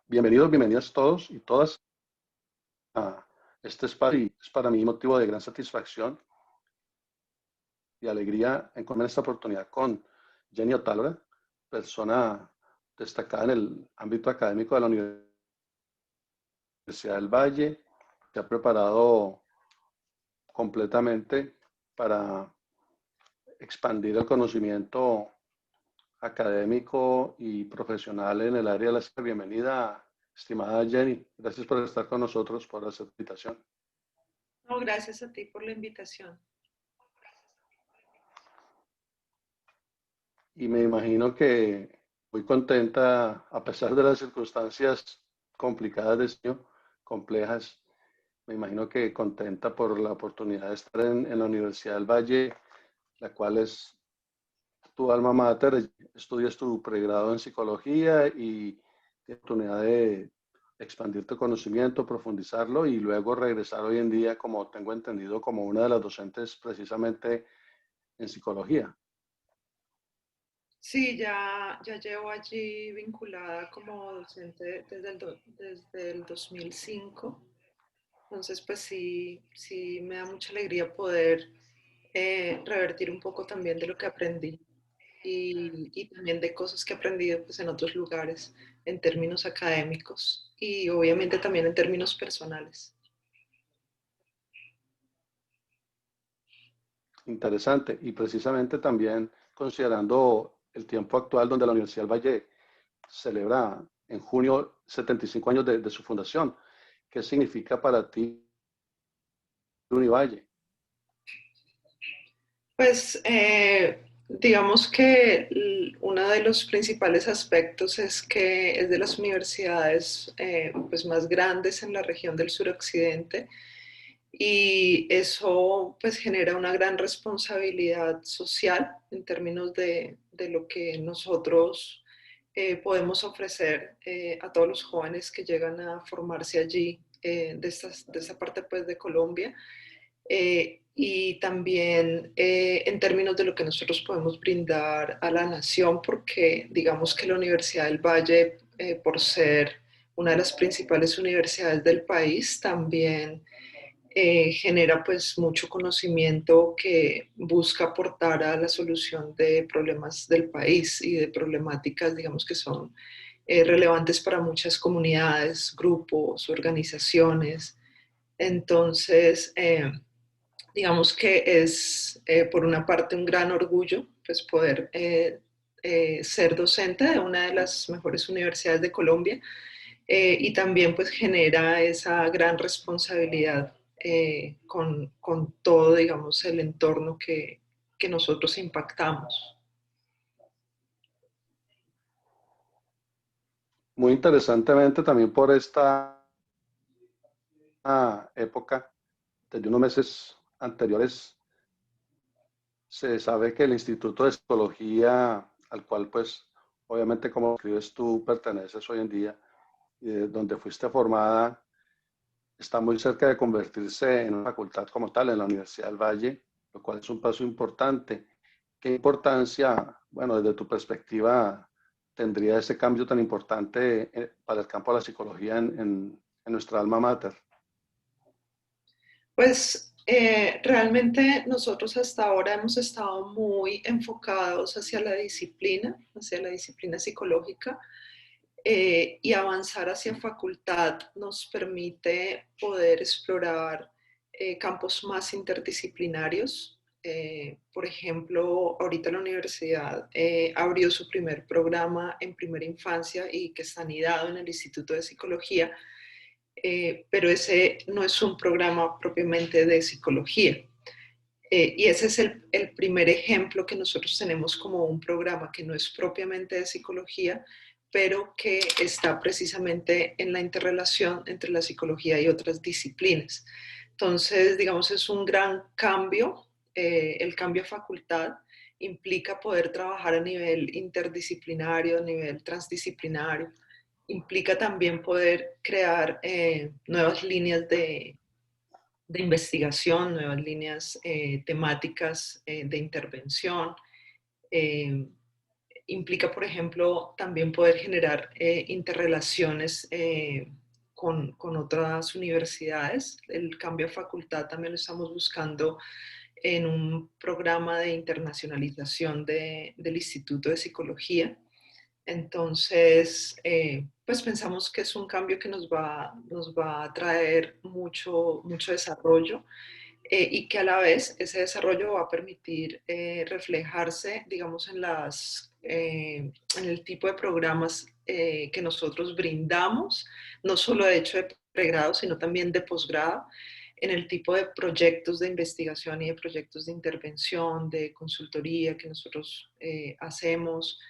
Bienvenidos, bienvenidas todos y todas a este espacio. Y es para mí motivo de gran satisfacción y alegría encontrar esta oportunidad con Jenny Otálora, persona destacada en el ámbito académico de la Universidad del Valle, que ha preparado completamente para expandir el conocimiento académico y profesional en el área de la salud. Bienvenida, estimada Jenny. Gracias por estar con nosotros, por la invitación. No, gracias a ti por la invitación. Y me imagino que muy contenta, a pesar de las circunstancias complicadas de este año, complejas, me imagino que contenta por la oportunidad de estar en la Universidad del Valle, la cual es tu alma mater. Estudias tu pregrado en psicología y tienes la oportunidad de expandir tu conocimiento, profundizarlo y luego regresar hoy en día, como tengo entendido, como una de las docentes precisamente en psicología. Sí, ya llevo allí vinculada como docente desde el 2005. Entonces, pues sí me da mucha alegría poder revertir un poco también de lo que aprendí y también de cosas que he aprendido pues, en otros lugares en términos académicos y obviamente también en términos personales. Interesante. Y precisamente también considerando el tiempo actual donde la Universidad del Valle celebra en junio 75 años de su fundación. ¿Qué significa para ti Univalle? Pues digamos que uno de los principales aspectos es que es de las universidades pues más grandes en la región del suroccidente y eso pues genera una gran responsabilidad social en términos de lo que nosotros podemos ofrecer a todos los jóvenes que llegan a formarse allí de esta parte pues de Colombia y también en términos de lo que nosotros podemos brindar a la nación, porque digamos que la Universidad del Valle, por ser una de las principales universidades del país, también genera pues mucho conocimiento que busca aportar a la solución de problemas del país y de problemáticas, digamos, que son relevantes para muchas comunidades, grupos, organizaciones. Entonces, digamos que es por una parte un gran orgullo pues poder ser docente de una de las mejores universidades de Colombia y también pues genera esa gran responsabilidad con todo digamos el entorno que nosotros impactamos. Muy interesantemente también por esta época, desde unos meses anteriores, se sabe que el Instituto de Psicología, al cual pues obviamente como escribes tú perteneces hoy en día, y de donde fuiste formada, está muy cerca de convertirse en una facultad como tal en la Universidad del Valle, lo cual es un paso importante. ¿Qué importancia, bueno, desde tu perspectiva, tendría ese cambio tan importante para el campo de la psicología en nuestra alma mater? Pues realmente nosotros hasta ahora hemos estado muy enfocados hacia la disciplina psicológica, y avanzar hacia facultad nos permite poder explorar campos más interdisciplinarios. Por ejemplo, ahorita la universidad abrió su primer programa en primera infancia y que está anidado en el Instituto de Psicología, pero ese no es un programa propiamente de psicología. Y ese es el primer ejemplo que nosotros tenemos como un programa que no es propiamente de psicología, pero que está precisamente en la interrelación entre la psicología y otras disciplinas. Entonces, digamos, es un gran cambio. El cambio a facultad implica poder trabajar a nivel interdisciplinario, a nivel transdisciplinario. Implica también poder crear nuevas líneas de investigación, nuevas líneas temáticas de intervención. Eh, implica, por ejemplo, también poder generar interrelaciones con otras universidades. El cambio a facultad también lo estamos buscando en un programa de internacionalización del Instituto de Psicología. Entonces, pues pensamos que es un cambio que nos va a traer mucho desarrollo y que a la vez ese desarrollo va a permitir reflejarse, digamos, en el tipo de programas que nosotros brindamos, no solo de hecho de pregrado, sino también de posgrado, en el tipo de proyectos de investigación y de proyectos de intervención, de consultoría que nosotros hacemos,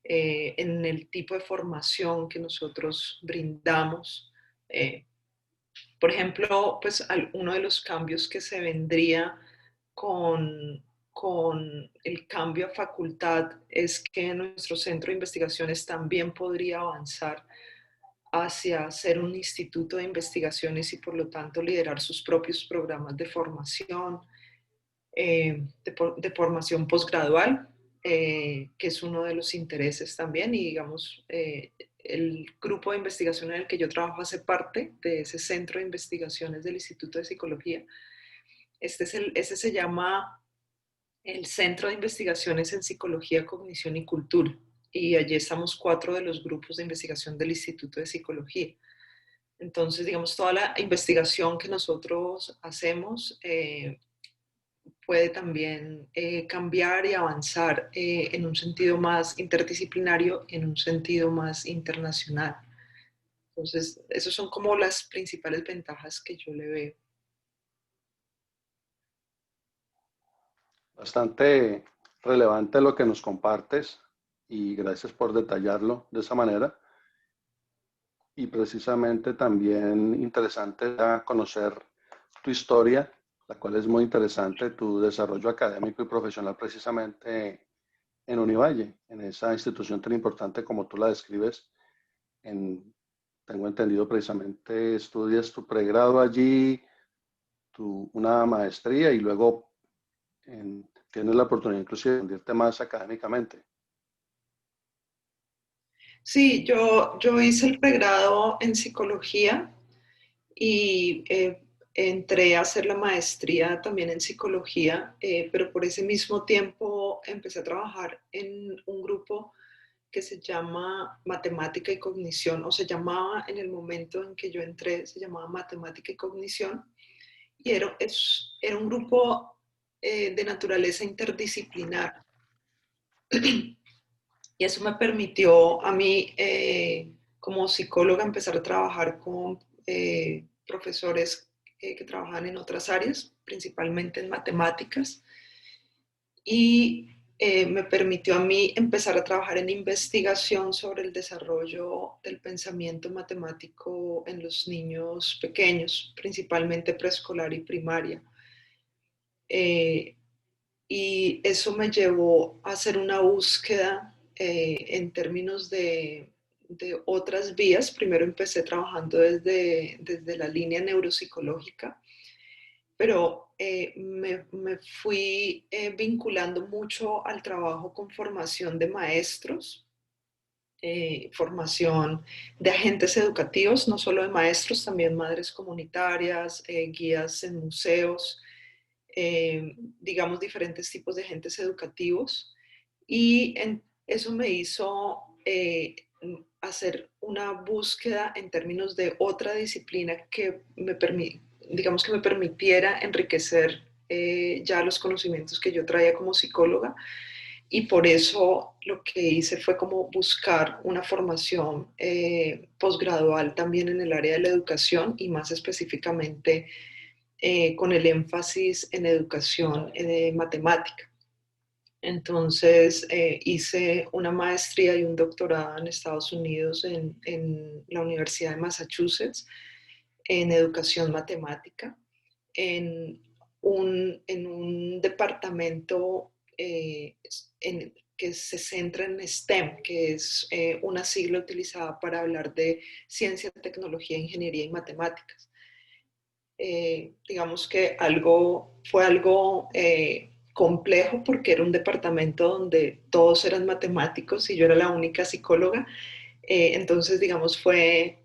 en el tipo de formación que nosotros brindamos. Por ejemplo, pues uno de los cambios que se vendría con el cambio a facultad es que nuestro centro de investigaciones también podría avanzar hacia ser un instituto de investigaciones y por lo tanto liderar sus propios programas de formación, de formación posgradual, que es uno de los intereses también y digamos, el grupo de investigación en el que yo trabajo hace parte de ese centro de investigaciones del Instituto de Psicología. Ese se llama el Centro de Investigaciones en Psicología, Cognición y Cultura. Y allí estamos 4 de los grupos de investigación del Instituto de Psicología. Entonces, digamos, toda la investigación que nosotros hacemos puede también cambiar y avanzar en un sentido más interdisciplinario, en un sentido más internacional. Entonces, esas son como las principales ventajas que yo le veo. Bastante relevante lo que nos compartes y gracias por detallarlo de esa manera. Y precisamente también interesante conocer tu historia, la cual es muy interesante, tu desarrollo académico y profesional precisamente en Univalle, en esa institución tan importante como tú la describes. En, tengo entendido precisamente estudias tu pregrado allí, una maestría y luego tienes la oportunidad inclusive de hundirte más académicamente. Sí, yo hice el pregrado en psicología y entré a hacer la maestría también en psicología, pero por ese mismo tiempo empecé a trabajar en un grupo que se llama Matemática y Cognición, o se llamaba en el momento en que yo entré, se llamaba Matemática y Cognición, y era un grupo de naturaleza interdisciplinar. Y eso me permitió a mí, como psicóloga, empezar a trabajar con profesores que trabajan en otras áreas, principalmente en matemáticas, y me permitió a mí empezar a trabajar en investigación sobre el desarrollo del pensamiento matemático en los niños pequeños, principalmente preescolar y primaria. Eh, y eso me llevó a hacer una búsqueda en términos de otras vías. Primero empecé trabajando desde la línea neuropsicológica, pero me fui vinculando mucho al trabajo con formación de maestros, formación de agentes educativos, no solo de maestros, también madres comunitarias, guías en museos, digamos, diferentes tipos de agentes educativos. Y eso me hizo hacer una búsqueda en términos de otra disciplina que digamos que me permitiera enriquecer ya los conocimientos que yo traía como psicóloga. Y por eso lo que hice fue como buscar una formación posgradual también en el área de la educación y más específicamente con el énfasis en educación matemática. Entonces hice una maestría y un doctorado en Estados Unidos en la Universidad de Massachusetts en educación matemática, en en un departamento que se centra en STEM, que es una sigla utilizada para hablar de ciencia, tecnología, ingeniería y matemáticas. Digamos que fue algo complejo porque era un departamento donde todos eran matemáticos y yo era la única psicóloga. Entonces, digamos, fue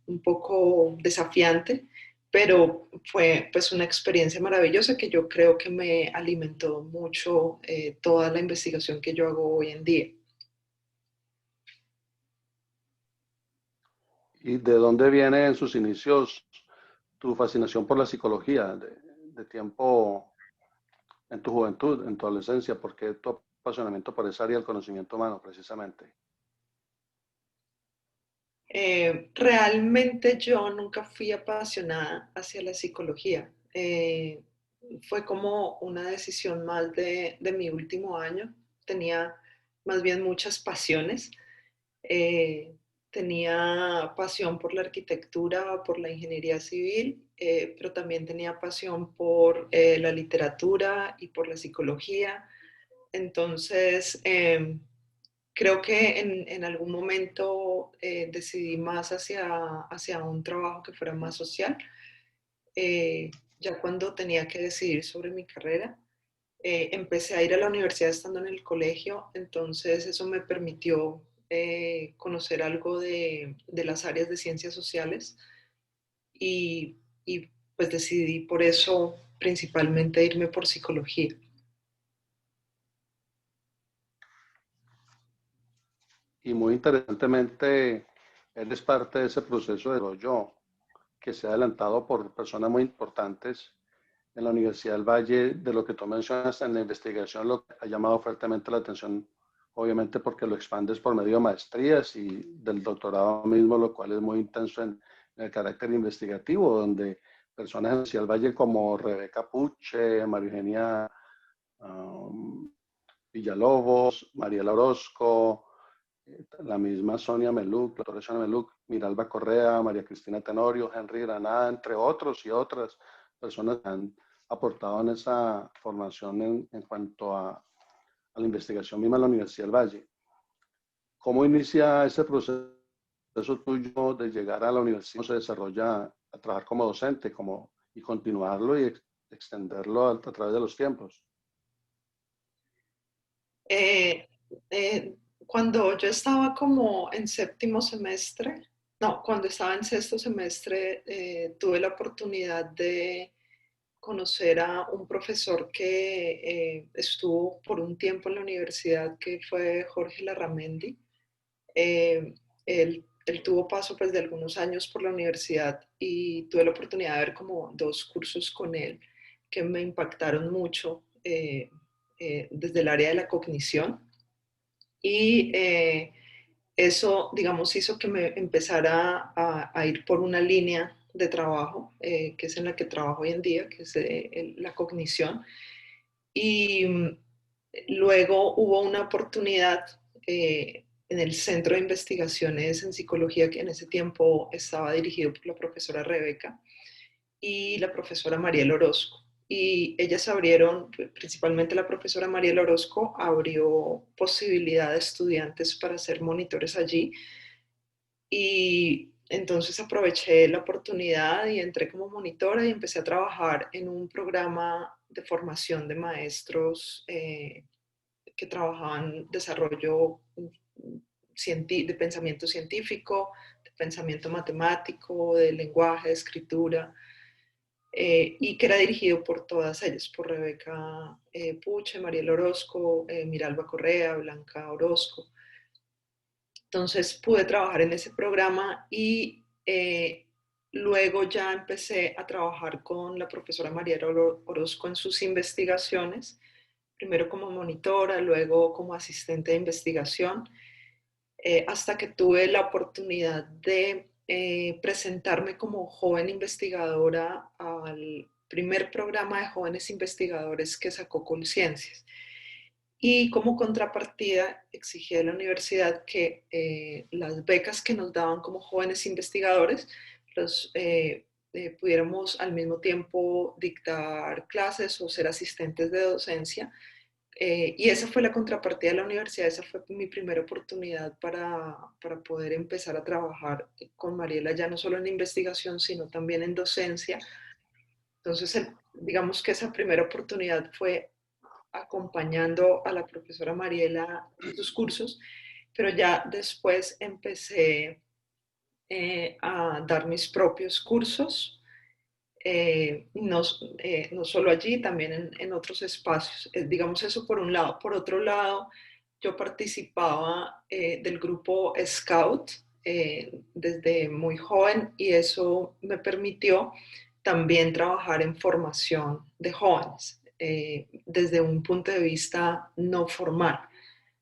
un poco desafiante, pero fue pues una experiencia maravillosa que yo creo que me alimentó mucho toda la investigación que yo hago hoy en día. ¿Y de dónde viene en sus inicios tu fascinación por la psicología de tiempo en tu juventud, en tu adolescencia? ¿Por qué tu apasionamiento por esa área del conocimiento humano, precisamente? Realmente yo nunca fui apasionada hacia la psicología. Fue como una decisión más de mi último año. Tenía más bien muchas pasiones. Eh, Tenía pasión por la arquitectura, por la ingeniería civil, pero también tenía pasión por la literatura y por la psicología. Entonces, creo que en algún momento decidí más hacia un trabajo que fuera más social. Ya cuando tenía que decidir sobre mi carrera, empecé a ir a la universidad estando en el colegio, entonces eso me permitió conocer algo de las áreas de ciencias sociales y pues decidí por eso principalmente irme por psicología. Y muy interesantemente, eres parte de ese proceso de desarrollo que se ha adelantado por personas muy importantes en la Universidad del Valle, de lo que tú mencionas en la investigación, lo que ha llamado fuertemente la atención, obviamente porque lo expandes por medio de maestrías y del doctorado mismo, lo cual es muy intenso en el carácter investigativo, donde personas en la Universidad del Valle como Rebeca Puche, María Eugenia um, Villalobos, Mariela Orozco, la misma Sonia Meluc, la doctora Sonia Meluc, Miralba Correa, María Cristina Tenorio, Henry Granada, entre otros y otras personas que han aportado en esa formación en cuanto a la investigación misma en la Universidad del Valle. ¿Cómo inicia ese proceso tuyo de llegar a la universidad? ¿Cómo se desarrolla a trabajar como docente y continuarlo y extenderlo a través de los tiempos? Eh, Cuando yo estaba como en séptimo semestre, no, cuando estaba en sexto semestre, tuve la oportunidad de conocer a un profesor que estuvo por un tiempo en la universidad, que fue Jorge Larramendi. Él tuvo paso pues de algunos años por la universidad y tuve la oportunidad de ver como dos cursos con él que me impactaron mucho desde el área de la cognición y eso, digamos, hizo que me empezara a ir por una línea de trabajo, que es en la que trabajo hoy en día, que es la cognición. Y luego hubo una oportunidad en el Centro de Investigaciones en Psicología, que en ese tiempo estaba dirigido por la profesora Rebeca y la profesora Mariel Orozco. Y ellas abrieron, principalmente la profesora Mariel Orozco, abrió posibilidad de estudiantes para ser monitores allí. Y entonces aproveché la oportunidad y entré como monitora y empecé a trabajar en un programa de formación de maestros que trabajaban desarrollo de pensamiento científico, de pensamiento matemático, de lenguaje, de escritura, y que era dirigido por todas ellas, por Rebeca Puche, Mariel Orozco, Miralba Correa, Blanca Orozco. Entonces pude trabajar en ese programa y luego ya empecé a trabajar con la profesora Mariela Orozco en sus investigaciones, primero como monitora, luego como asistente de investigación, hasta que tuve la oportunidad de presentarme como joven investigadora al primer programa de jóvenes investigadores que sacó Colciencias. Y como contrapartida exigí a la universidad que las becas que nos daban como jóvenes investigadores los, pudiéramos al mismo tiempo dictar clases o ser asistentes de docencia. Y esa fue la contrapartida de la universidad, esa fue mi primera oportunidad para poder empezar a trabajar con Mariela ya no solo en investigación, sino también en docencia. Entonces, digamos que esa primera oportunidad fue acompañando a la profesora Mariela en sus cursos, pero ya después empecé a dar mis propios cursos, no solo allí, también en otros espacios. Digamos eso por un lado. Por otro lado, yo participaba del grupo Scout desde muy joven y eso me permitió también trabajar en formación de jóvenes desde un punto de vista no formal.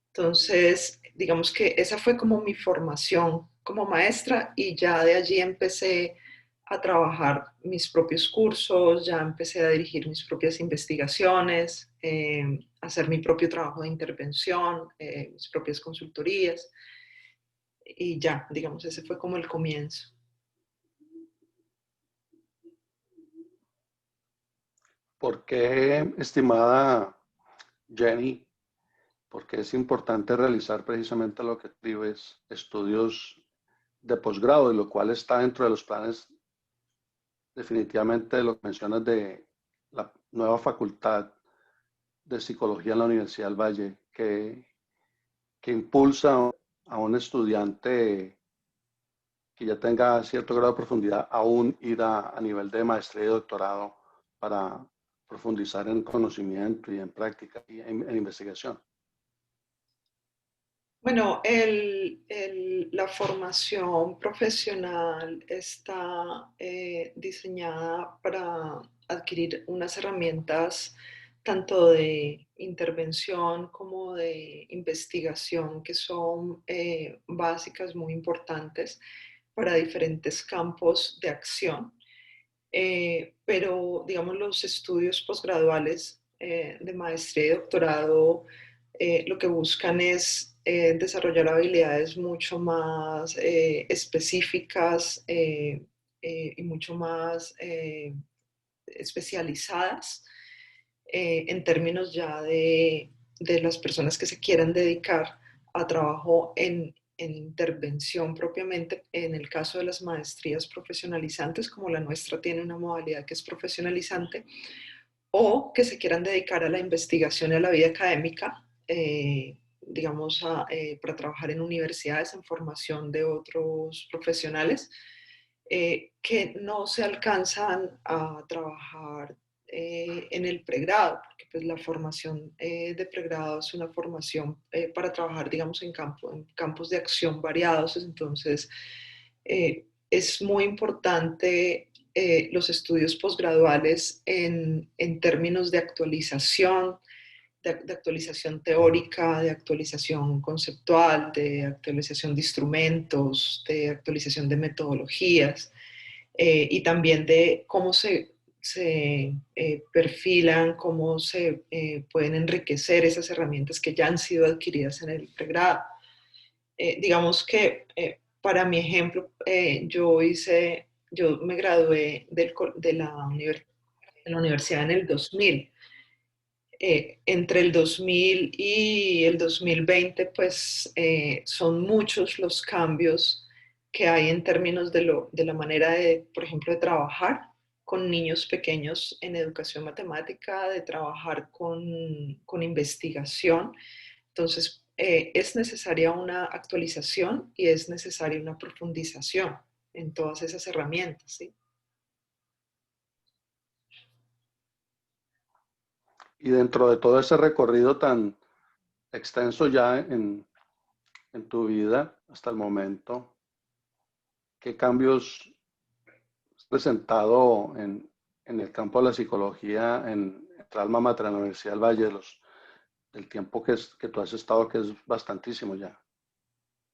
Entonces, digamos que esa fue como mi formación como maestra y ya de allí empecé a trabajar mis propios cursos, ya empecé a dirigir mis propias investigaciones, hacer mi propio trabajo de intervención, mis propias consultorías y ya, digamos, ese fue como el comienzo. ¿Por qué, estimada Jenny, por qué es importante realizar precisamente lo que escribes, estudios de posgrado, y lo cual está dentro de los planes definitivamente de lo que mencionas de la nueva facultad de psicología en la Universidad del Valle, que impulsa a un estudiante que ya tenga cierto grado de profundidad, aún ir a nivel de maestría y doctorado para profundizar en conocimiento y en práctica y en investigación? Bueno, la formación profesional está diseñada para adquirir unas herramientas tanto de intervención como de investigación que son básicas, muy importantes para diferentes campos de acción. Pero, digamos, los estudios posgraduales de maestría y doctorado lo que buscan es desarrollar habilidades mucho más específicas y mucho más especializadas en términos ya de las personas que se quieran dedicar a trabajo en intervención propiamente. En el caso de las maestrías profesionalizantes, como la nuestra tiene una modalidad que es profesionalizante, o que se quieran dedicar a la investigación y a la vida académica, digamos, para trabajar en universidades en formación de otros profesionales que no se alcanzan a trabajar en el pregrado, porque pues la formación de pregrado es una formación para trabajar, digamos, en campos de acción variados. Entonces, es muy importante los estudios posgraduales en términos de actualización teórica, de actualización conceptual, de actualización de instrumentos, de actualización de metodologías y también de cómo se perfilan, cómo se pueden enriquecer esas herramientas que ya han sido adquiridas en el pregrado. Digamos que para mi ejemplo, yo me gradué de la universidad en el 2000. Entre el 2000 y el 2020, pues son muchos los cambios que hay en términos de la manera de, por ejemplo, de trabajar con niños pequeños en educación matemática, de trabajar con investigación. Entonces, es necesaria una actualización y es necesaria una profundización en todas esas herramientas, ¿sí? Y dentro de todo ese recorrido tan extenso ya en tu vida hasta el momento, ¿qué cambios has presentado en el campo de la psicología en el alma mater en la Universidad del Valle, del tiempo que tú has estado, que es bastantísimo ya?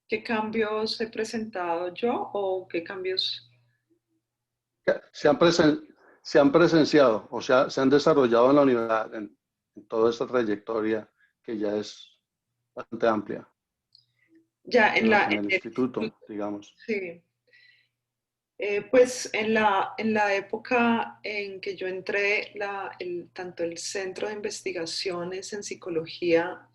¿Qué cambios he presentado yo o qué cambios? Se han, se han presenciado, o sea, se han desarrollado en la universidad, en toda esta trayectoria que ya es bastante amplia Ya en el instituto, digamos. sí. Pues en la época en que yo entré, tanto el Centro de Investigaciones en Psicología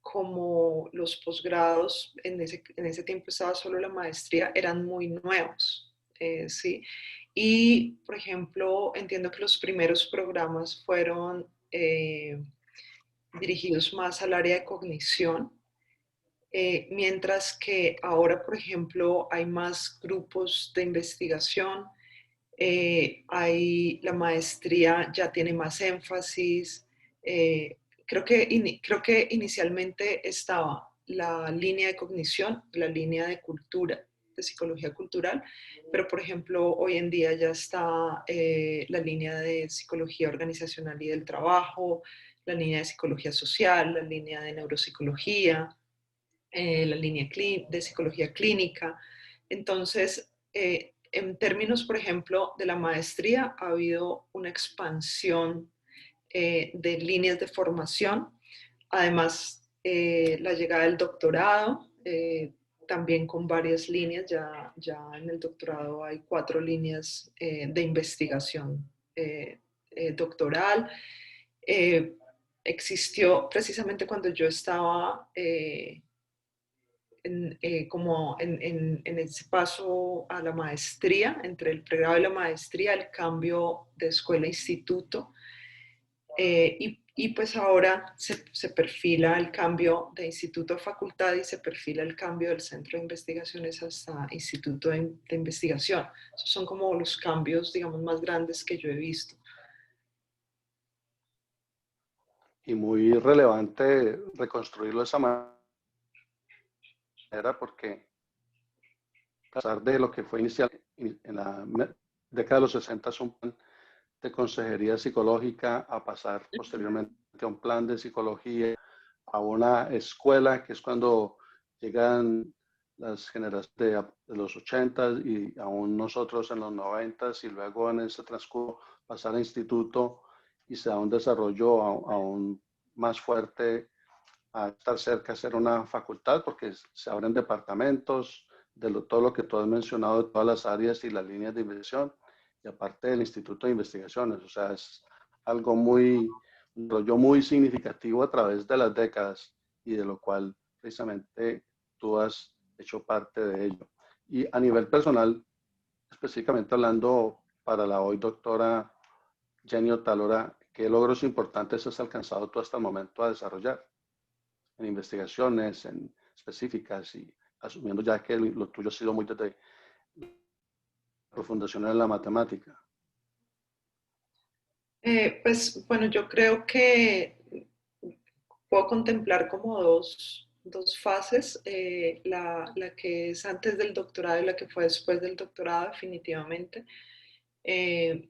como los posgrados, en ese tiempo estaba solo la maestría, eran muy nuevos, ¿sí? Y, por ejemplo, entiendo que los primeros programas fueron dirigidos más al área de cognición, mientras que ahora, por ejemplo, hay más grupos de investigación, la maestría ya tiene más énfasis. Creo que inicialmente estaba la línea de cognición, la línea de cultura, de psicología cultural, pero por ejemplo hoy en día ya está la línea de psicología organizacional y del trabajo, la línea de psicología social, la línea de neuropsicología, la línea de psicología clínica. Entonces, en términos, por ejemplo, de la maestría, ha habido una expansión de líneas de formación. Además, la llegada del doctorado, también con varias líneas, ya en el doctorado hay 4 líneas de investigación doctoral. Existió precisamente cuando yo estaba en ese paso a la maestría, entre el pregrado y la maestría, el cambio de escuela a instituto, y pues ahora se perfila el cambio de instituto a facultad y se perfila el cambio del centro de investigaciones hasta instituto de investigación. Esos son como los cambios, digamos, más grandes que yo he visto. Y muy relevante reconstruirlo de esa manera porque a pesar de lo que fue inicial en la década de los 60 es un plan de consejería psicológica a pasar posteriormente a un plan de psicología, a una escuela, que es cuando llegan las generaciones de los 80 y aún nosotros en los 90 y luego en ese transcurso pasar a instituto y se da un desarrollo aún más fuerte a estar cerca de ser una facultad porque se abren departamentos de todo lo que tú has mencionado, de todas las áreas y las líneas de investigación y aparte del Instituto de Investigaciones. O sea, es algo un rollo muy significativo a través de las décadas y de lo cual precisamente tú has hecho parte de ello. Y a nivel personal, específicamente hablando para la hoy doctora Jenny Otalora, ¿qué logros importantes has alcanzado tú hasta el momento a desarrollar en investigaciones en específicas y asumiendo ya que lo tuyo ha sido muy desde profundización en la matemática? Pues bueno, yo creo que puedo contemplar como dos fases, la que es antes del doctorado y la que fue después del doctorado, definitivamente. Eh,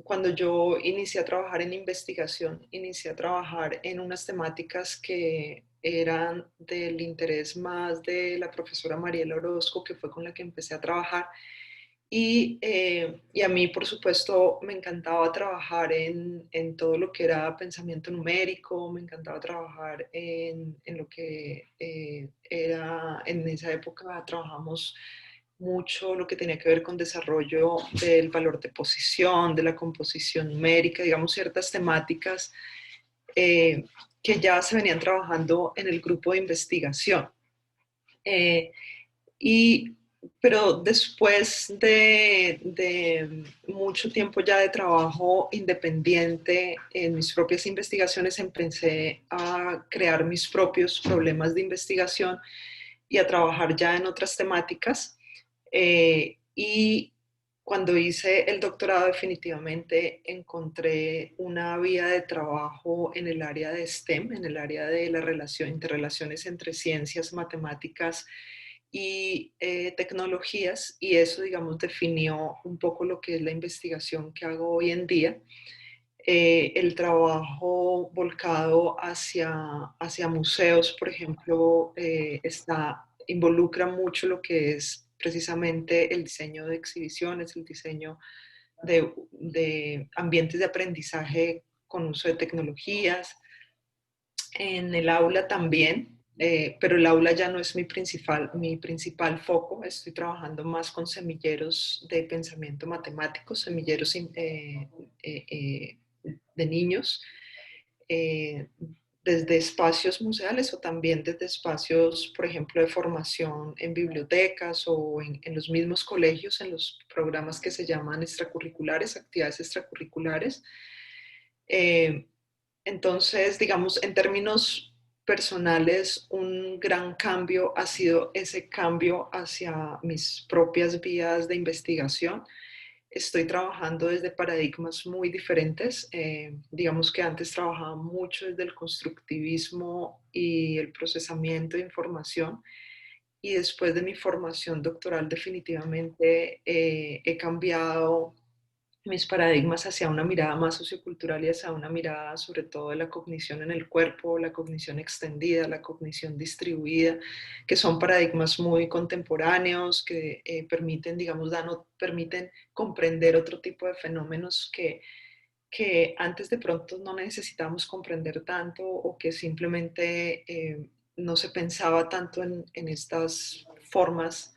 Cuando yo inicié a trabajar en investigación, inicié a trabajar en unas temáticas que eran del interés más de la profesora Mariela Orozco, que fue con la que empecé a trabajar. Y a mí, por supuesto, me encantaba trabajar en todo lo que era pensamiento numérico, me encantaba trabajar en lo que era, en esa época trabajamos mucho lo que tenía que ver con desarrollo del valor de posición, de la composición numérica, digamos ciertas temáticas que ya se venían trabajando en el grupo de investigación. Eh, y, pero después de mucho tiempo ya de trabajo independiente en mis propias investigaciones, empecé a crear mis propios problemas de investigación y a trabajar ya en otras temáticas. Y cuando hice el doctorado definitivamente encontré una vía de trabajo en el área de STEM, en el área de la relación, interrelaciones entre ciencias, matemáticas y tecnologías, y eso, digamos, definió un poco lo que es la investigación que hago hoy en día. El trabajo volcado hacia museos, por ejemplo, involucra mucho lo que es precisamente el diseño de exhibiciones, el diseño de ambientes de aprendizaje con uso de tecnologías. En el aula también, pero el aula ya no es mi principal foco. Estoy trabajando más con semilleros de pensamiento matemático, semilleros de niños, eh, desde espacios museales o también desde espacios, por ejemplo, de formación en bibliotecas o en los mismos colegios, en los programas que se llaman extracurriculares, actividades extracurriculares. Eh, entonces, digamos, en términos personales, un gran cambio ha sido ese cambio hacia mis propias vías de investigación. Estoy trabajando desde paradigmas muy diferentes. Digamos que antes trabajaba mucho desde el constructivismo y el procesamiento de información. Y después de mi formación doctoral definitivamente he cambiado mis paradigmas hacia una mirada más sociocultural y hacia una mirada sobre todo de la cognición en el cuerpo, la cognición extendida, la cognición distribuida, que son paradigmas muy contemporáneos que permiten, digamos, permiten comprender otro tipo de fenómenos que antes de pronto no necesitábamos comprender tanto o que simplemente no se pensaba tanto en estas formas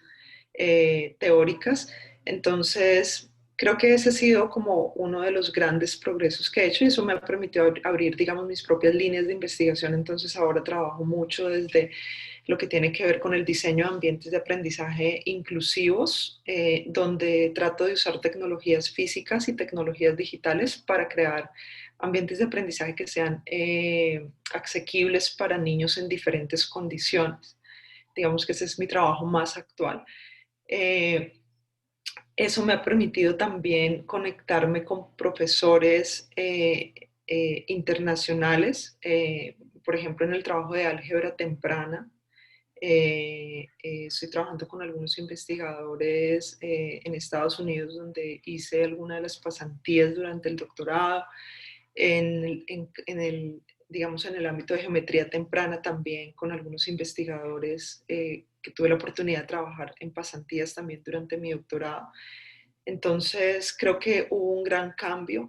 teóricas. Entonces, creo que ese ha sido como uno de los grandes progresos que he hecho y eso me ha permitido abrir, digamos, mis propias líneas de investigación. Entonces, ahora trabajo mucho desde lo que tiene que ver con el diseño de ambientes de aprendizaje inclusivos, donde trato de usar tecnologías físicas y tecnologías digitales para crear ambientes de aprendizaje que sean asequibles para niños en diferentes condiciones. Digamos que ese es mi trabajo más actual. Eh, Eso me ha permitido también conectarme con profesores internacionales, por ejemplo, en el trabajo de álgebra temprana. Estoy trabajando con algunos investigadores en Estados Unidos donde hice algunas de las pasantías durante el doctorado, digamos, en el ámbito de geometría temprana también con algunos investigadores que tuve la oportunidad de trabajar en pasantías también durante mi doctorado. Entonces, creo que hubo un gran cambio.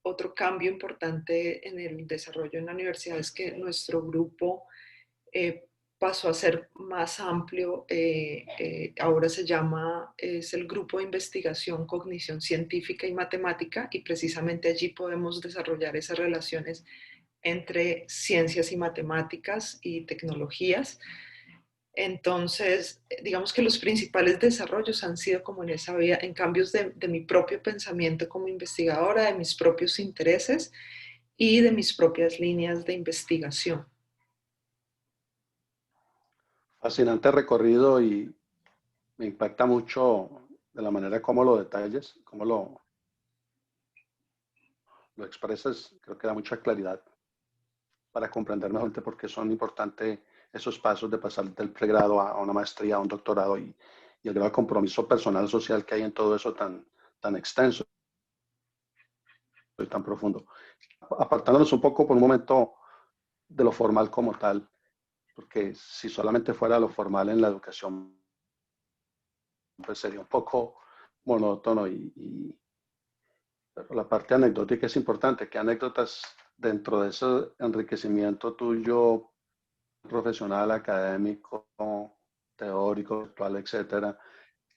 Otro cambio importante en el desarrollo en la universidad es que nuestro grupo eh, pasó a ser más amplio. Ahora es el Grupo de Investigación, Cognición Científica y Matemática, y precisamente allí podemos desarrollar esas relaciones entre ciencias y matemáticas y tecnologías. Entonces, digamos que los principales desarrollos han sido como en esa vía, en cambios de mi propio pensamiento como investigadora, de mis propios intereses y de mis propias líneas de investigación. Fascinante recorrido y me impacta mucho de la manera como lo detalles, cómo lo expresas. Creo que da mucha claridad para comprender mejor por qué son importantes esos pasos de pasar del pregrado a una maestría, a un doctorado y el grado de compromiso personal social que hay en todo eso tan extenso y tan profundo. Apartándonos un poco por un momento de lo formal como tal, porque si solamente fuera lo formal en la educación, pues sería un poco monótono pero la parte anecdótica es importante. ¿Qué anécdotas dentro de ese enriquecimiento tuyo profesional, académico, teórico, virtual, etcétera?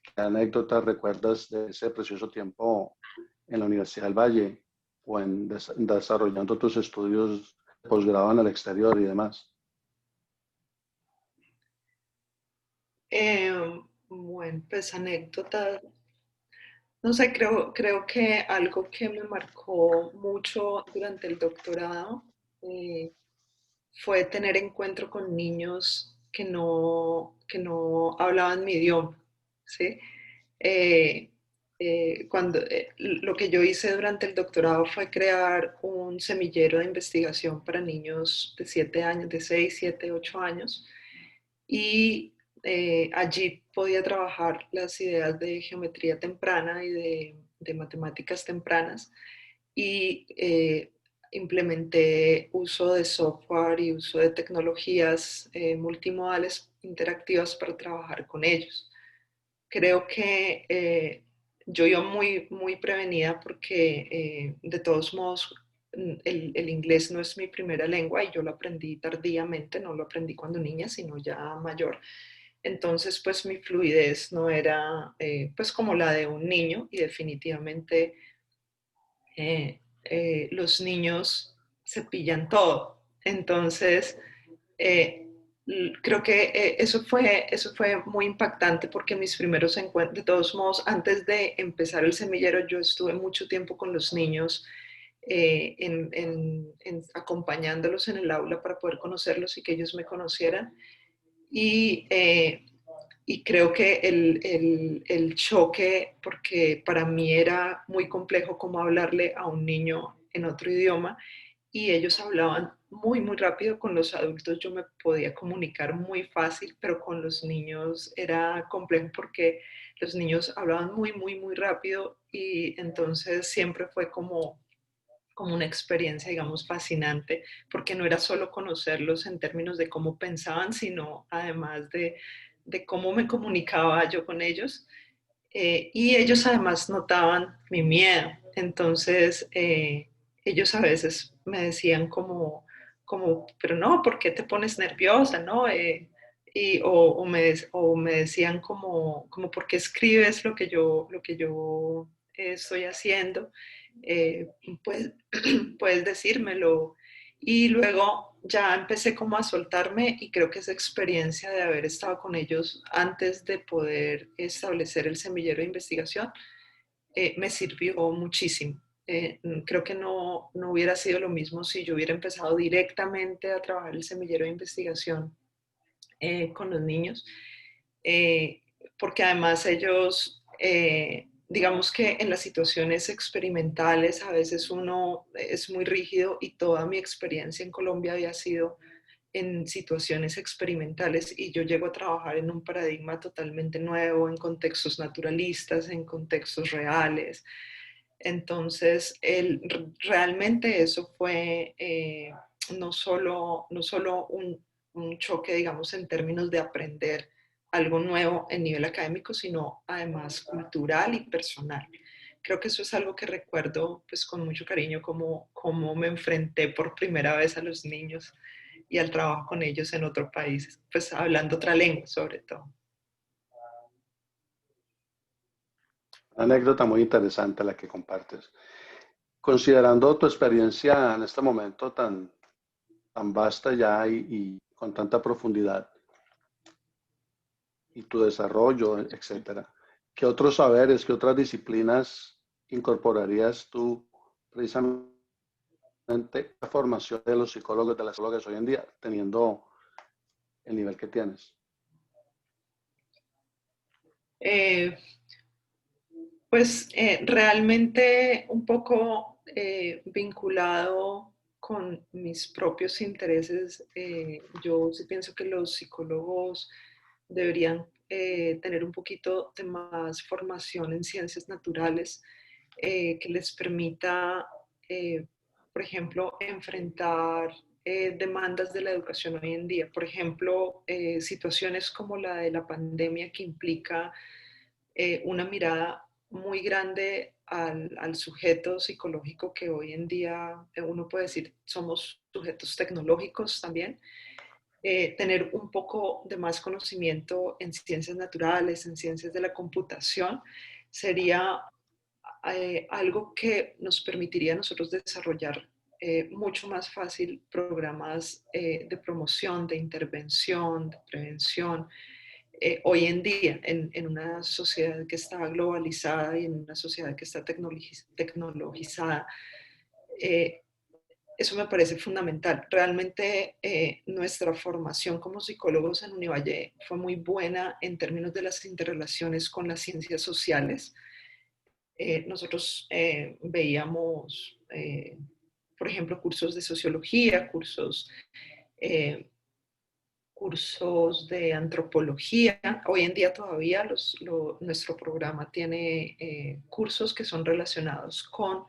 ¿Qué anécdotas recuerdas de ese precioso tiempo en la Universidad del Valle o en desarrollando tus estudios de posgrado en el exterior y demás? Bueno, pues anécdotas. No sé, creo que algo que me marcó mucho durante el doctorado eh, fue tener encuentro con niños que no hablaban mi idioma, ¿sí? Eh, lo que yo hice durante el doctorado fue crear un semillero de investigación para niños de 7 años, de 6 7 8 años, y allí podía trabajar las ideas de geometría temprana y de matemáticas tempranas y implementé uso de software y uso de tecnologías multimodales interactivas para trabajar con ellos. Creo que yo iba muy prevenida porque de todos modos el inglés no es mi primera lengua y yo lo aprendí tardíamente, no lo aprendí cuando niña, sino ya mayor. Entonces, pues mi fluidez no era pues como la de un niño y definitivamente los niños se pillan todo. Entonces, eh, creo que eso fue muy impactante porque mis primeros encuentros, de todos modos, antes de empezar el semillero, yo estuve mucho tiempo con los niños acompañándolos en el aula para poder conocerlos y que ellos me conocieran. Y, y creo que el choque, porque para mí era muy complejo cómo hablarle a un niño en otro idioma, y ellos hablaban muy, muy rápido. Con los adultos yo me podía comunicar muy fácil, pero con los niños era complejo porque los niños hablaban muy, muy, muy rápido, y entonces siempre fue como una experiencia, digamos, fascinante, porque no era solo conocerlos en términos de cómo pensaban, sino además de cómo me comunicaba yo con ellos. Y ellos además notaban mi miedo. Entonces, ellos a veces me decían como, pero no, ¿por qué te pones nerviosa? ¿No? O me decían como, ¿por qué escribes lo que yo estoy haciendo? Eh, puedes, puedes decírmelo. Y luego ya empecé como a soltarme, y creo que esa experiencia de haber estado con ellos antes de poder establecer el semillero de investigación me sirvió muchísimo. Creo que no hubiera sido lo mismo si yo hubiera empezado directamente a trabajar el semillero de investigación con los niños, eh, porque además ellos, digamos que en las situaciones experimentales a veces uno es muy rígido, y toda mi experiencia en Colombia había sido en situaciones experimentales, y yo llego a trabajar en un paradigma totalmente nuevo, en contextos naturalistas, en contextos reales. Entonces, realmente eso fue no solo un choque, digamos, en términos de aprender algo nuevo en nivel académico, sino además cultural y personal. Creo que eso es algo que recuerdo pues con mucho cariño, como me enfrenté por primera vez a los niños y al trabajo con ellos en otro país, pues hablando otra lengua sobre todo. Una anécdota muy interesante la que compartes. Considerando tu experiencia en este momento tan vasta ya y con tanta profundidad y tu desarrollo, etcétera, ¿qué otros saberes, qué otras disciplinas incorporarías tú precisamente la formación de los psicólogos, de las psicólogas hoy en día, teniendo el nivel que tienes? Eh, Pues realmente un poco vinculado con mis propios intereses. Yo sí pienso que los psicólogos deberían tener un poquito de más formación en ciencias naturales, que les permita, eh, por ejemplo, enfrentar demandas de la educación hoy en día. Por ejemplo, situaciones como la de la pandemia, que implica una mirada muy grande al sujeto psicológico, que hoy en día uno puede decir somos sujetos tecnológicos también. Tener un poco de más conocimiento en ciencias naturales, en ciencias de la computación, sería algo que nos permitiría a nosotros desarrollar mucho más fácil programas de promoción, de intervención, de prevención, hoy en día, en una sociedad que está globalizada y en una sociedad que está tecnologizada. eh, Eso me parece fundamental. Realmente nuestra formación como psicólogos en Univalle fue muy buena en términos de las interrelaciones con las ciencias sociales. Nosotros veíamos, por ejemplo, cursos de sociología, eh, cursos de antropología. Hoy en día todavía nuestro programa tiene cursos que son relacionados con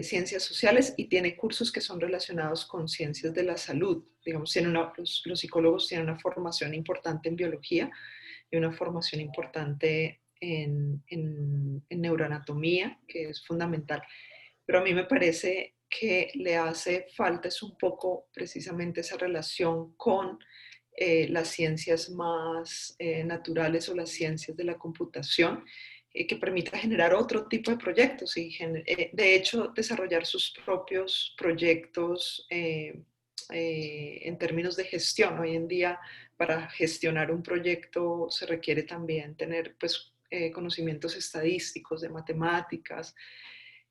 ciencias sociales, y tiene cursos que son relacionados con ciencias de la salud. Digamos, los psicólogos tienen una formación importante en biología y una formación importante en neuroanatomía, que es fundamental. Pero a mí me parece que le hace falta es un poco precisamente esa relación con las ciencias más naturales, o las ciencias de la computación, que permita generar otro tipo de proyectos y de hecho desarrollar sus propios proyectos en términos de gestión. Hoy en día, para gestionar un proyecto se requiere también tener pues conocimientos estadísticos, de matemáticas,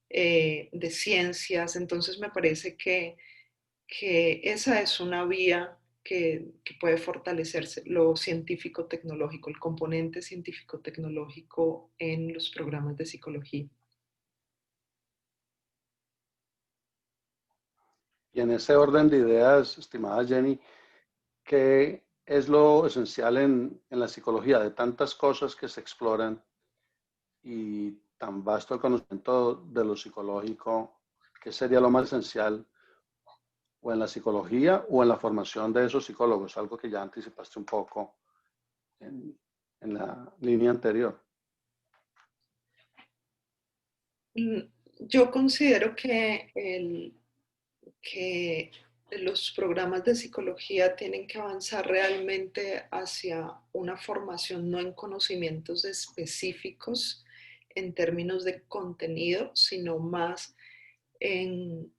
de ciencias. Entonces me parece que esa es una vía que puede fortalecerse, lo científico-tecnológico, el componente científico-tecnológico en los programas de psicología. Y en ese orden de ideas, estimada Jenny, ¿qué es lo esencial en la psicología? De tantas cosas que se exploran y tan vasto el conocimiento de lo psicológico, ¿qué sería lo más esencial o en la psicología o en la formación de esos psicólogos? Algo que ya anticipaste un poco en, en la línea anterior. Yo considero que los programas de psicología tienen que avanzar realmente hacia una formación no en conocimientos específicos en términos de contenido, sino más en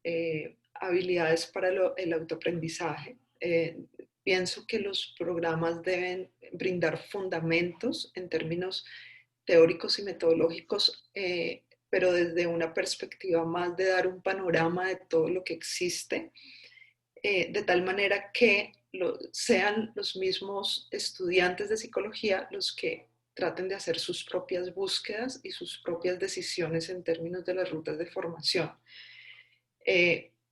habilidades para el autoaprendizaje. Pienso que los programas deben brindar fundamentos en términos teóricos y metodológicos, pero desde una perspectiva más de dar un panorama de todo lo que existe, de tal manera que sean los mismos estudiantes de psicología los que traten de hacer sus propias búsquedas y sus propias decisiones en términos de las rutas de formación.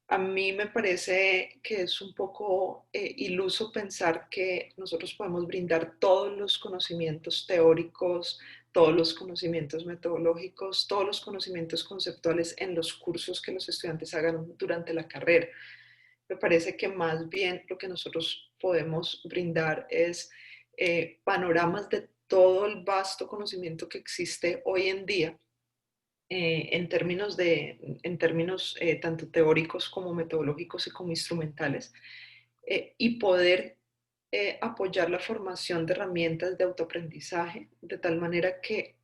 A mí me parece que es un poco iluso pensar que nosotros podemos brindar todos los conocimientos teóricos, todos los conocimientos metodológicos, todos los conocimientos conceptuales en los cursos que los estudiantes hagan durante la carrera. Me parece que más bien lo que nosotros podemos brindar es panoramas de todo el vasto conocimiento que existe hoy en día en términos tanto teóricos como metodológicos y como instrumentales, y poder apoyar la formación de herramientas de autoaprendizaje de tal manera que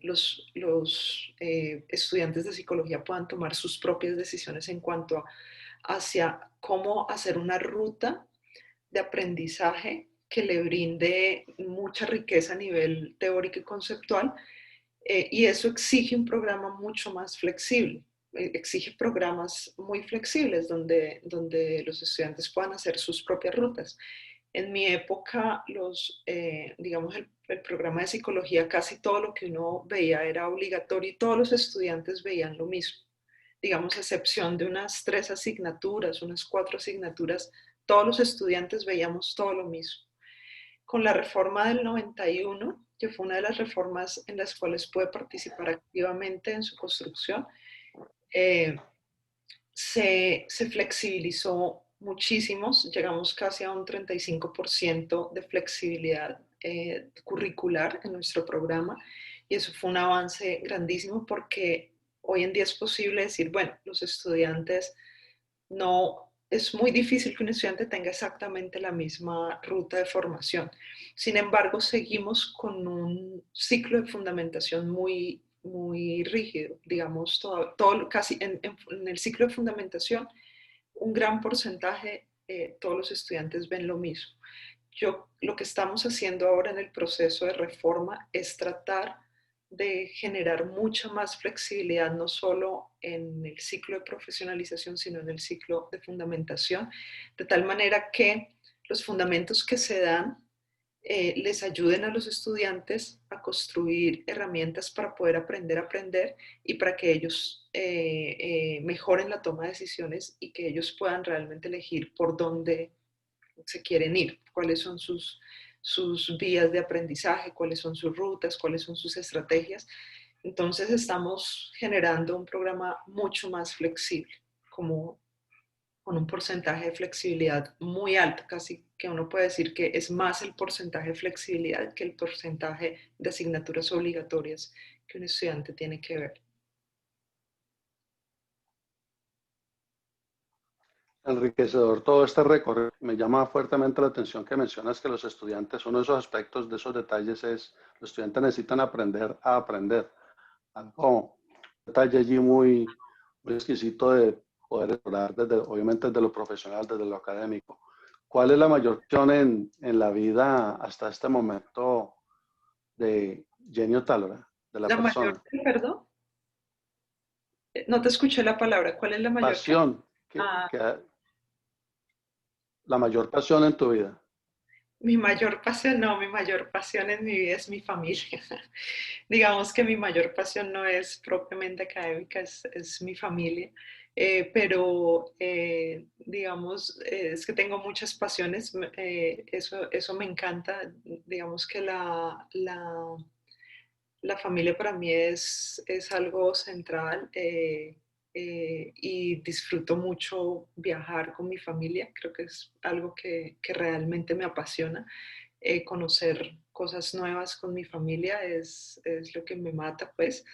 los estudiantes de psicología puedan tomar sus propias decisiones en cuanto hacia cómo hacer una ruta de aprendizaje que le brinde mucha riqueza a nivel teórico y conceptual, y eso exige un programa mucho más flexible, exige programas muy flexibles donde los estudiantes puedan hacer sus propias rutas. En mi época, digamos, el programa de psicología, casi todo lo que uno veía era obligatorio y todos los estudiantes veían lo mismo. Digamos, a excepción de unas 3 asignaturas, unas 4 asignaturas, todos los estudiantes veíamos todo lo mismo. Con la reforma del 91, que fue una de las reformas en las cuales pude participar activamente en su construcción, eh, se flexibilizó muchísimo, llegamos casi a un 35% de flexibilidad curricular en nuestro programa, y eso fue un avance grandísimo porque hoy en día es posible decir, bueno, los estudiantes no, es muy difícil que un estudiante tenga exactamente la misma ruta de formación. Sin embargo, seguimos con un ciclo de fundamentación muy rígido, digamos, casi en el ciclo de fundamentación, un gran porcentaje, todos los estudiantes ven lo mismo. Lo que estamos haciendo ahora en el proceso de reforma es tratar de generar mucha más flexibilidad, no solo en el ciclo de profesionalización, sino en el ciclo de fundamentación, de tal manera que los fundamentos que se dan les ayuden a los estudiantes a construir herramientas para poder aprender a aprender y para que ellos mejoren la toma de decisiones y que ellos puedan realmente elegir por dónde se quieren ir, cuáles son sus vías de aprendizaje, cuáles son sus rutas, cuáles son sus estrategias. Entonces estamos generando un programa mucho más flexible, como con un porcentaje de flexibilidad muy alto, casi que uno puede decir que es más el porcentaje de flexibilidad que el porcentaje de asignaturas obligatorias que un estudiante tiene que ver. Enriquecedor todo este recorrido. Me llama fuertemente la atención que mencionas que los estudiantes, uno de esos aspectos, de esos detalles es, los estudiantes necesitan aprender a aprender. Algo, un detalle allí muy exquisito de poder explorar desde, obviamente desde lo profesional, desde lo académico. ¿Cuál es la mayor opción en la vida hasta este momento de Genio Talora, de la La mayor, persona? perdón. No te escuché la palabra. ¿Cuál es la mayor pasión? Pasión, Ah, la mayor pasión en tu vida. mi mayor pasión, no, mi mayor pasión en mi vida es mi familia. Digamos que mi mayor pasión no es propiamente académica, es mi familia. Pero digamos, es que tengo muchas pasiones, eso me encanta. Digamos que la familia para mí es algo central, y disfruto mucho viajar con mi familia. Creo que es algo que realmente me apasiona. Conocer cosas nuevas con mi familia es lo que me mata, pues.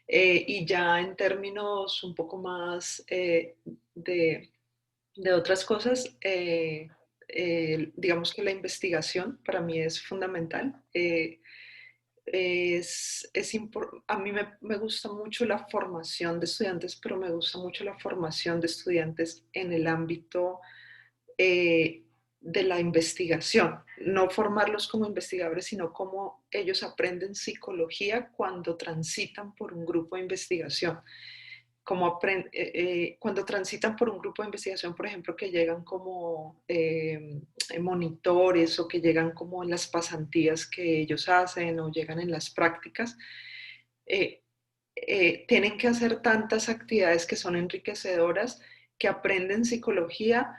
Y ya en términos un poco más de, de otras cosas, digamos que la investigación para mí es fundamental. A mí me gusta mucho la formación de estudiantes, pero me gusta mucho la formación de estudiantes en el ámbito eh, de la investigación. No formarlos como investigadores, sino cómo ellos aprenden psicología cuando transitan por un grupo de investigación. Cuando transitan por un grupo de investigación, por ejemplo, que llegan como monitores o que llegan como en las pasantías que ellos hacen o llegan en las prácticas, eh, tienen que hacer tantas actividades que son enriquecedoras que aprenden psicología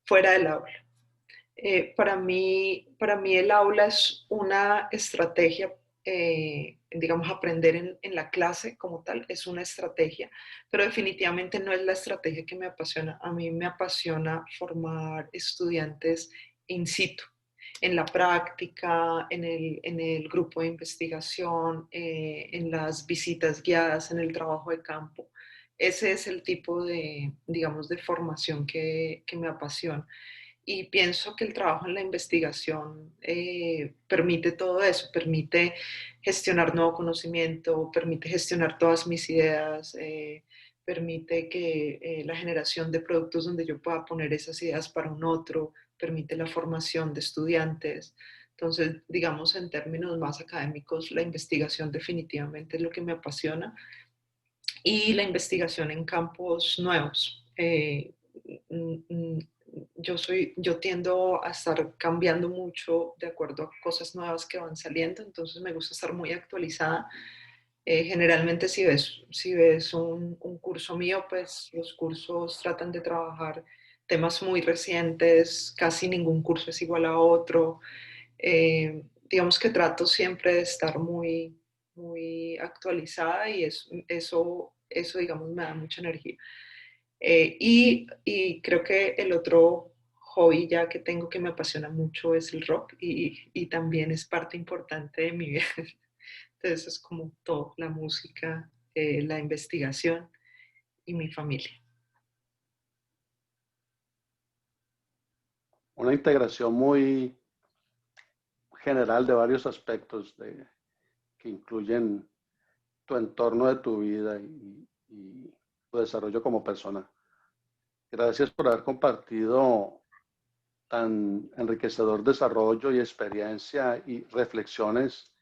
fuera del aula. Para mí el aula es una estrategia, digamos, aprender en la clase como tal es una estrategia, pero definitivamente no es la estrategia que me apasiona. A mí me apasiona formar estudiantes in situ, en la práctica, en el grupo de investigación, en las visitas guiadas, en el trabajo de campo. Ese es el tipo de, digamos, de formación que me apasiona. Y pienso que el trabajo en la investigación permite todo eso, permite gestionar nuevo conocimiento, permite gestionar todas mis ideas, permite que la generación de productos donde yo pueda poner esas ideas para un otro, permite la formación de estudiantes. Entonces, digamos, en términos más académicos, la investigación definitivamente es lo que me apasiona y la investigación en campos nuevos. Mm, mm, yo tiendo a estar cambiando mucho de acuerdo a cosas nuevas que van saliendo, entonces me gusta estar muy actualizada. Generalmente si ves un curso mío, pues los cursos tratan de trabajar temas muy recientes, casi ningún curso es igual a otro. Digamos que trato siempre de estar muy, muy actualizada y eso, digamos, me da mucha energía. Y creo que el otro hobby ya que tengo que me apasiona mucho es el rock y también es parte importante de mi vida. Entonces es como todo, la música, la investigación y mi familia. Una integración muy general de varios aspectos que incluyen tu entorno de tu vida y tu desarrollo como persona. Gracias por haber compartido tan enriquecedor desarrollo y experiencia y reflexiones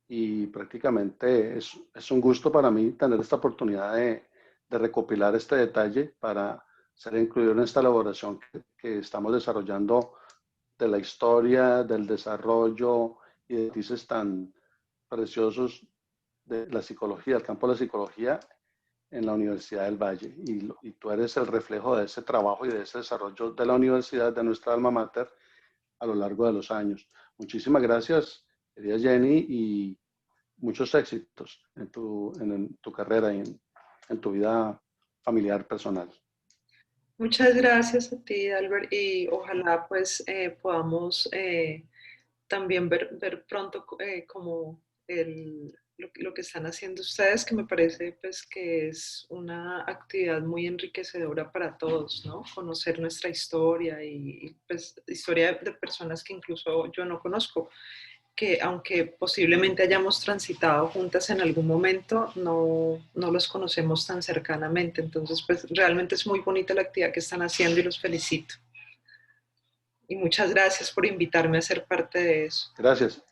y prácticamente es un gusto para mí tener esta oportunidad de recopilar este detalle para ser incluido en esta elaboración que estamos desarrollando de la historia, del desarrollo y de dices tan preciosos de la psicología, el campo de la psicología en la Universidad del Valle. Y tú eres el reflejo de ese trabajo y de ese desarrollo de la universidad, de nuestra alma mater, a lo largo de los años. Muchísimas gracias, querida Jenny, y muchos éxitos en tu carrera y en tu vida familiar personal. Muchas gracias a ti, Albert, y ojalá pues podamos también ver pronto como lo que están haciendo ustedes, que me parece pues que es una actividad muy enriquecedora para todos, ¿no? Conocer nuestra historia y pues historia de personas que incluso yo no conozco, que aunque posiblemente hayamos transitado juntas en algún momento, no los conocemos tan cercanamente. Entonces, pues realmente es muy bonita la actividad que están haciendo y los felicito. Y muchas gracias por invitarme a ser parte de eso. Gracias.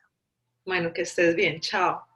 Bueno, que estés bien. Chao.